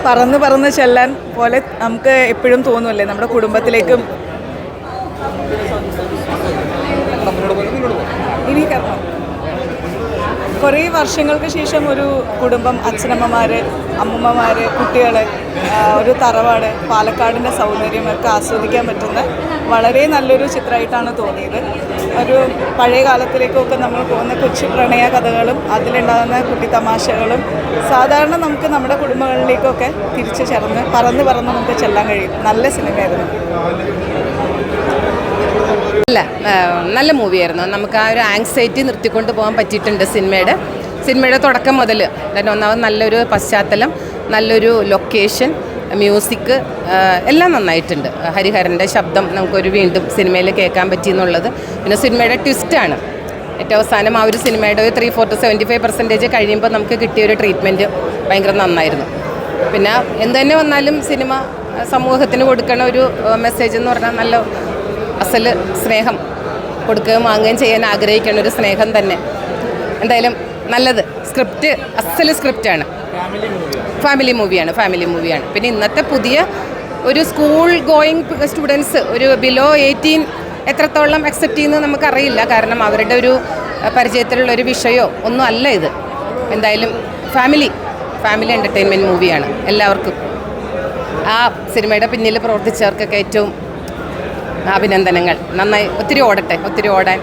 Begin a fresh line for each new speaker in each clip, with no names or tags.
പറന്ന് പറന്ന് ചെല്ലാൻ പോലെ നമുക്ക് എപ്പോഴും തോന്നുമല്ലേ നമ്മുടെ കുടുംബത്തിലേക്കും. ഇനി കാരണം കുറേ വർഷങ്ങൾക്ക് ശേഷം ഒരു കുടുംബം, അച്ഛനമ്മമാർ, അമ്മൂമ്മമാർ, കുട്ടികൾ, ഒരു തറവാട്, പാലക്കാടിൻ്റെ സൗന്ദര്യമൊക്കെ ആസ്വദിക്കാൻ പറ്റുന്ന വളരെ നല്ലൊരു ചിത്രമായിട്ടാണ് തോന്നിയത്. ഒരു പഴയ കാലത്തിലേക്കൊക്കെ നമ്മൾ പോകുന്ന കൊച്ചു പ്രണയ കഥകളും അതിലുണ്ടാകുന്ന കുട്ടിത്തമാശകളും സാധാരണ നമുക്ക് നമ്മുടെ കുടുംബങ്ങളിലേക്കൊക്കെ തിരിച്ചു ചേർന്ന് പറന്ന് നമുക്ക് ചെല്ലാൻ കഴിയും. നല്ല സിനിമയായിരുന്നു.
നല്ല മൂവിയായിരുന്നു. നമുക്ക് ആ ഒരു ആങ്സൈറ്റി നിർത്തിക്കൊണ്ട് പോകാൻ പറ്റിയിട്ടുണ്ട് സിനിമയുടെ തുടക്കം മുതൽ. ഒന്നാമത് നല്ലൊരു പശ്ചാത്തലം, നല്ലൊരു ലൊക്കേഷൻ, മ്യൂസിക് എല്ലാം നന്നായിട്ടുണ്ട്. ഹരിഹരൻ്റെ ശബ്ദം നമുക്കൊരു വീണ്ടും സിനിമയിൽ കേൾക്കാൻ പറ്റിയെന്നുള്ളത്. പിന്നെ സിനിമയുടെ ട്വിസ്റ്റാണ് ഏറ്റവും അവസാനം. ആ ഒരു സിനിമയുടെ ഒരു 3-4-75% കഴിയുമ്പോൾ നമുക്ക് കിട്ടിയൊരു ട്രീറ്റ്മെൻറ്റ് ഭയങ്കര നന്നായിരുന്നു. പിന്നെ എന്ത് തന്നെ വന്നാലും സിനിമ സമൂഹത്തിന് കൊടുക്കണ ഒരു മെസ്സേജ് എന്ന് പറഞ്ഞാൽ നല്ല അസൽ സ്നേഹം കൊടുക്കുകയും വാങ്ങുകയും ചെയ്യാൻ ആഗ്രഹിക്കുന്ന ഒരു സ്നേഹം തന്നെ. എന്തായാലും നല്ലത്. സ്ക്രിപ്റ്റ് അസൽ സ്ക്രിപ്റ്റാണ്. ഫാമിലി മൂവിയാണ്. പിന്നെ ഇന്നത്തെ പുതിയ ഒരു സ്കൂൾ ഗോയിങ് സ്റ്റുഡൻസ്, ഒരു ബിലോ 18 എത്രത്തോളം അക്സെപ്റ്റ് ചെയ്യുന്നത് നമുക്കറിയില്ല. കാരണം അവരുടെ ഒരു പരിചയത്തിലുള്ളൊരു വിഷയമോ ഒന്നും അല്ല ഇത്. എന്തായാലും ഫാമിലി എൻ്റർടൈൻമെൻറ്റ് മൂവിയാണ്. എല്ലാവർക്കും ആ സിനിമയുടെ പിന്നിൽ പ്രവർത്തിച്ചവർക്കൊക്കെ ഏറ്റവും അഭിനന്ദനങ്ങൾ. നന്നായി ഒത്തിരി ഓടാൻ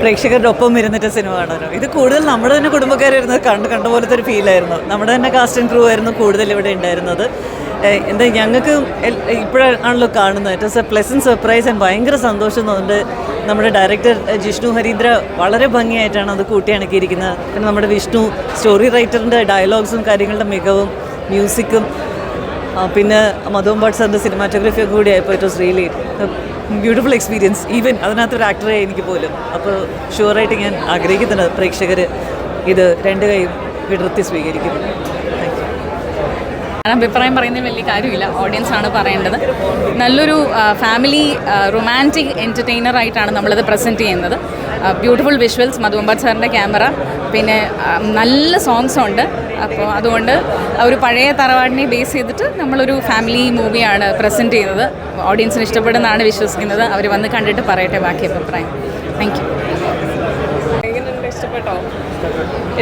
പ്രേക്ഷകരുടെ ഒപ്പം ഇരുന്നിട്ട് സിനിമ കാണാനോ. ഇത് കൂടുതൽ നമ്മുടെ തന്നെ കുടുംബക്കാരായിരുന്നു. കണ്ട പോലത്തെ ഒരു ഫീലായിരുന്നു. നമ്മുടെ തന്നെ കാസ്റ്റ് ആൻഡ് ക്രൂ ആയിരുന്നു കൂടുതൽ ഇവിടെ ഉണ്ടായിരുന്നത്. എന്താ ഞങ്ങൾക്ക് ഇപ്പോഴാണല്ലോ കാണുന്നത്. It was A pleasant surprise and ഭയങ്കര സന്തോഷം തോന്നുന്നുണ്ട്. നമ്മുടെ ഡയറക്ടർ ജിഷ്ണു ഹരീന്ദ്ര വളരെ ഭംഗിയായിട്ടാണ് അത് കൂട്ടിയിണക്കിയിരിക്കുന്നത്. പിന്നെ നമ്മുടെ വിഷ്ണു സ്റ്റോറി റൈറ്ററിൻ്റെ ഡയലോഗ്സും കാര്യങ്ങളുടെ മികവും മ്യൂസിക്കും പിന്നെ മധുവമ്പാട് സാറിൻ്റെ സിനിമാറ്റോഗ്രഫിയൊക്കെ കൂടി ആയപ്പോൾ it was really beautiful experience. Even അതിനകത്തൊരു ആക്ടറെ എനിക്ക് പോലും. അപ്പോൾ ഷുവറായിട്ട് ഞാൻ ആഗ്രഹിക്കുന്നുണ്ട് പ്രേക്ഷകർ ഇത് രണ്ട് കൈയും വിടർത്തി സ്വീകരിക്കും.
അഭിപ്രായം പറയുന്നതിൽ വലിയ കാര്യമില്ല, ഓഡിയൻസാണ് പറയേണ്ടത്. നല്ലൊരു ഫാമിലി റൊമാൻറ്റിക് എൻ്റർടൈനറായിട്ടാണ് നമ്മളത് പ്രസൻറ്റ് ചെയ്യുന്നത്. ബ്യൂട്ടിഫുൾ വിഷ്വൽസ്, മധുവമ്പാട് സാറിൻ്റെ ക്യാമറ, പിന്നെ നല്ല സോങ്സ് ഉണ്ട്. അപ്പോൾ അതുകൊണ്ട് ഒരു പഴയ തറവാടിനെ ബേസ് ചെയ്തിട്ട് നമ്മളൊരു ഫാമിലി മൂവിയാണ് പ്രസൻറ്റ് ചെയ്യുന്നത്. ഓഡിയൻസിന് ഇഷ്ടപ്പെടുന്നതാണ് വിശ്വസിക്കുന്നത്. അവർ വന്ന് കണ്ടിട്ട് പറയട്ടെ ബാക്കി അഭിപ്രായം. Thank you.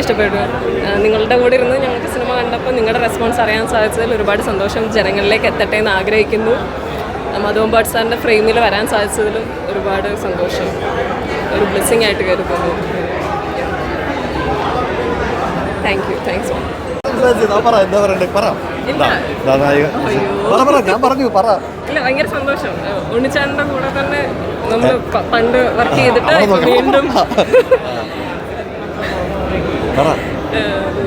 ഇഷ്ടപ്പെട്ടു. നിങ്ങളുടെ കൂടെ ഇരുന്ന് ഞങ്ങൾക്ക് സിനിമ കണ്ടപ്പോൾ നിങ്ങളുടെ റെസ്പോൺസ് അറിയാൻ സാധിച്ചതിൽ ഒരുപാട് സന്തോഷം. ജനങ്ങളിലേക്ക് എത്തട്ടെ എന്ന് ആഗ്രഹിക്കുന്നു. മധുവമ്പാട് സാറിൻ്റെ ഫ്രെയിമിൽ വരാൻ സാധിച്ചതിലും ഒരുപാട് സന്തോഷം. ഒരു ബ്ലെസ്സിങ് ആയിട്ട് കരുതുന്നു. Thank you. താങ്ക്സ്. ഇല്ല, ഭയങ്കര സന്തോഷം. ഉണ്ണിച്ചാറിൻ്റെ കൂടെ തന്നെ നമ്മൾ പണ്ട് വർക്ക് ചെയ്തിട്ട് വീണ്ടും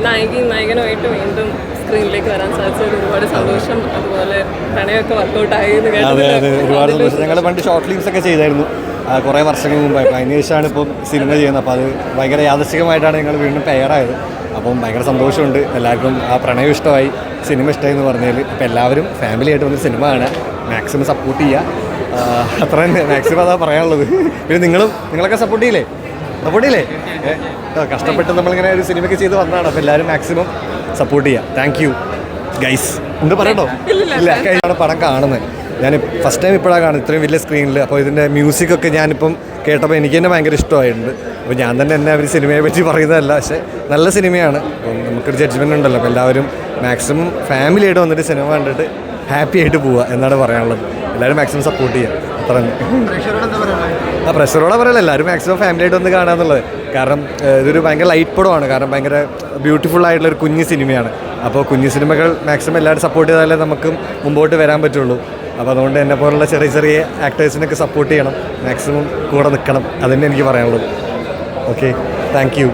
നായകനുമായിട്ട് വീണ്ടും സ്ക്രീനിലേക്ക് വരാൻ സാധിച്ചത് ഒരുപാട് സന്തോഷം. അതുപോലെ പ്രണയമൊക്കെ വർക്കൗട്ടായി
ഒരുപാട് സന്തോഷം. ഞങ്ങൾ പണ്ട് ഷോർട്ട് ഫിലിംസ് ഒക്കെ ചെയ്തായിരുന്നു കുറേ വർഷങ്ങൾ മുമ്പായിരുന്നു. അതിന് ശേഷമാണ് ഇപ്പം സിനിമ ചെയ്യുന്നത്. അപ്പോൾ അത് ഭയങ്കര യാദൃശ്ചികമായിട്ടാണ് ഞങ്ങൾ വീണ്ടും പെയറായത്. അപ്പം ഭയങ്കര സന്തോഷമുണ്ട്. എല്ലാവർക്കും ആ പ്രണയം ഇഷ്ടമായി, സിനിമ ഇഷ്ടമായി എന്ന് പറഞ്ഞാൽ. അപ്പോൾ എല്ലാവരും ഫാമിലിയായിട്ട് വന്ന് സിനിമ കാണുക, മാക്സിമം സപ്പോർട്ട് ചെയ്യുക. അത്ര തന്നെ മാക്സിമം അതാ പറയാനുള്ളത്. പിന്നെ നിങ്ങളൊക്കെ സപ്പോർട്ട് ചെയ്യില്ലേ? കഷ്ടപ്പെട്ട് നമ്മളിങ്ങനെ ഒരു സിനിമയ്ക്ക് ചെയ്ത് വന്നതാണ്. അപ്പോൾ എല്ലാവരും മാക്സിമം സപ്പോർട്ട് ചെയ്യുക. Thank you guys. എന്ത് പറയണ്ടോ? ഇല്ല, കഴിഞ്ഞാണ് പടം കാണുന്നത്. ഞാൻ ഫസ്റ്റ് ടൈം ഇപ്പോഴാണ് കാണുന്നത് ഇത്രയും വലിയ സ്ക്രീനിൽ. അപ്പോൾ ഇതിൻ്റെ മ്യൂസിക്കൊക്കെ ഞാനിപ്പം കേട്ടപ്പോൾ എനിക്ക് തന്നെ ഭയങ്കര ഇഷ്ടമായിട്ടുണ്ട്. അപ്പോൾ ഞാൻ തന്നെ എന്നെ അവർ സിനിമയെ പറ്റി പറയുന്നതല്ല, പക്ഷേ നല്ല സിനിമയാണ്. അപ്പം നമുക്കൊരു ജഡ്ജ്മെൻ്റ് ഉണ്ടല്ലോ. അപ്പോൾ എല്ലാവരും മാക്സിമം ഫാമിലിയായിട്ട് വന്നിട്ട് സിനിമ കണ്ടിട്ട് ഹാപ്പി ആയിട്ട് പോവുക എന്നാണ് പറയാനുള്ളത്. എല്ലാവരും മാക്സിമം സപ്പോർട്ട് ചെയ്യുക. അത്ര തന്നെ. പ്രഷറോടെ പറയല്ല, എല്ലാവരും മാക്സിമം ഫാമിലിയായിട്ട് വന്ന് കാണാമെന്നുള്ളത്. കാരണം ഇതൊരു ഭയങ്കര ലൈറ്റ് പടമാണ്. കാരണം ഭയങ്കര ബ്യൂട്ടിഫുൾ ആയിട്ടുള്ളൊരു കുഞ്ഞു സിനിമയാണ്. അപ്പോൾ കുഞ്ഞു സിനിമകൾ മാക്സിമം എല്ലാവരും സപ്പോർട്ട് ചെയ്താലേ നമുക്ക് മുമ്പോട്ട് വരാൻ പറ്റുള്ളൂ. അപ്പോൾ അതുകൊണ്ട് എന്നെ പോലുള്ള ചെറിയ ആക്ടേഴ്സിനൊക്കെ സപ്പോർട്ട് ചെയ്യണം, മാക്സിമം കൂടെ നിൽക്കണം. അതുതന്നെ എനിക്ക് പറയാനുള്ളത്. Okay, thank you.